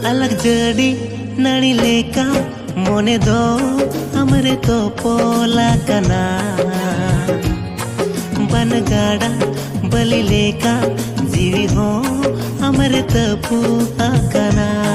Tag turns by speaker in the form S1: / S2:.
S1: अलग जड़ी नली लेका मोने दो हमरे तोपोल आकना बनगाड़ा बलि लेका जीवी हो हमरे तपू आकना।